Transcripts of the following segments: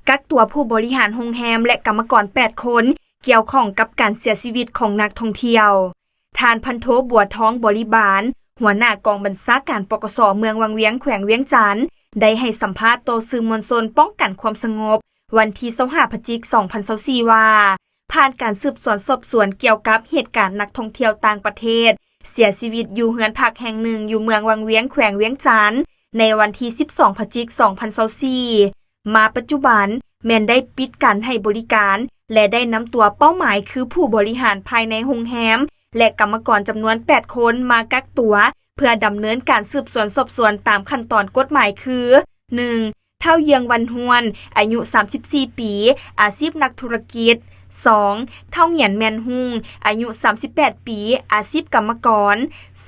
กักตัวผู้บริหารโรงแรมและกรรมกร8คนเกี่ยวข้องกับการเสียชีวิตของนักท่องเที่ยวท่านพันโทบัวทองบริบาลหัวหน้ากองบัญชาการปกส.เมืองวังเวียงแขวงเวียงจันทน์ได้ให้สัมภาษณ์ต่อสื่อมวลชนป้องกันความสงบวันที่25 พฤศจิกายน 2024 ว่าผ่านการสืบสวนสอบสวนเกี่ยวกับเหตุการณ์นักท่องเที่ยวต่างประเทศเสียชีวิตอยู่เฮือนพักแห่งหนึ่งอยู่เมืองวังเวียงแขวงเวียงจันทน์ในวันที่12 พฤศจิกายน 2024 มาปัจจุบันแม้นได้ปิดการให้บริการและได้นำตัวเป้าหมายคือผู้บริหารภายในโรงแรมและกรรมกรจำนวน8คนมากักตัวเพื่อดำเนินการสืบสวนสอบสวนตามขั้นตอนกฎหมายคือ 1. เท่าเยืองวันฮวนอายุ34ปีอาชีพนักธุรกิจ 2. เท่าเหงียนแมนฮุงอายุ38ปีอาชีพกรรมกร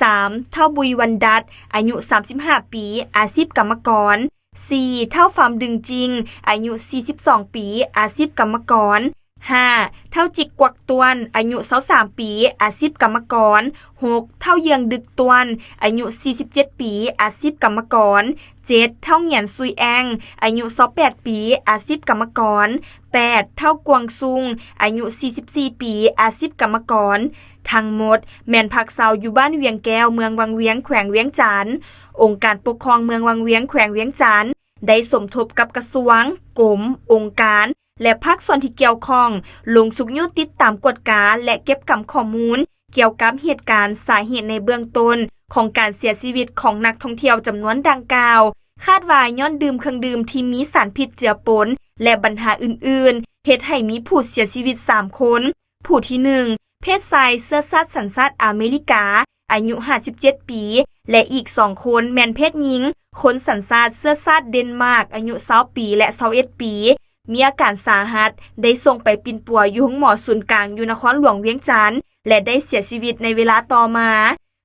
3. เท่าบุยวันดัดอายุ35ปีอาชีพกรรมกร 4. เท่าฟาร์มดึงจริงอายุ42ปีอาชีพกรรมกร 5. เท่าจิกกวักตวนอายุ23ปีอาชีพกรรมกร 6. เท่าเยืองดึกตวนอายุ47ปีอาชีพกรรมกร 7. เท่าเหงียนซุยแองอายุ28ปีอาชีพกรรมกร 8. เท่ากวงซุงอายุ44ปีอาชีพกรรมกรทั้งหมดแม่นพักเซาอยู่บ้านเวียงแก้วเมืองวังเวียงแขวงเวียงจันทน์องค์การปกครองเมืองวังเวียงแขวงเวียงจันทน์ได้สมทบกับกระทรวงกรมองค์การและภาคส่วนที่เกี่ยวข้องลงสุกยุติดตามกฎการและเก็บกำข้อมูลเกี่ยวกับเหตุการณ์สาเหตุในเบื้องต้นของการเสียชีวิตของนักท่องเที่ยวจำนวนดังกล่าวคาดว่าย้อนดื่มเครื่องดื่มที่มีสารพิษเจือปนและปัญหาอื่นๆเฮ็ดให้มีผู้เสียชีวิต3คนผู้ที่1เพศชายเชื้อชาติสัญชาติอเมริกาอายุ57ปีและอีก2คนแม่นเพศหญิงคนสัญชาติเชื้อชาติเดนมาร์กอายุ20ปีและ21ปีมีอาการสาหัสได้ส่งไปปิ่นปัวอยู่ห้องหมอศูนย์กลางอยู่นครหลวงเวียงจันทน์และได้เสียชีวิตในเวลาต่อมา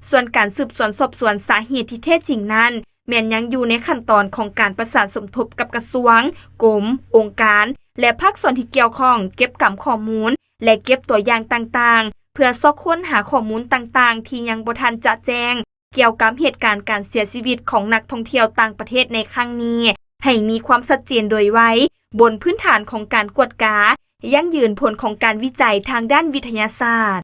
ส่วนการสืบสวนสอบสวนสาเหตุที่แท้จริงนั้นแม้นยังอยู่ในขั้นตอนของการประสานสมทบกับกระทรวงกรมองค์การและภาคส่วนที่เกี่ยวข้องเก็บกำข้อมูลและเก็บตัวอย่างต่างๆเพื่อซอกค้นหาข้อมูลต่างๆที่ยังบ่ทันจะแจ้งเกี่ยวกับเหตุการณ์การเสียชีวิตของนักท่องเที่ยวต่างประเทศในครั้งนี้ให้มีความชัดเจนโดยไวบนพื้นฐานของการกวดกายั่งยืนผลของการวิจัยทางด้านวิทยาศาสตร์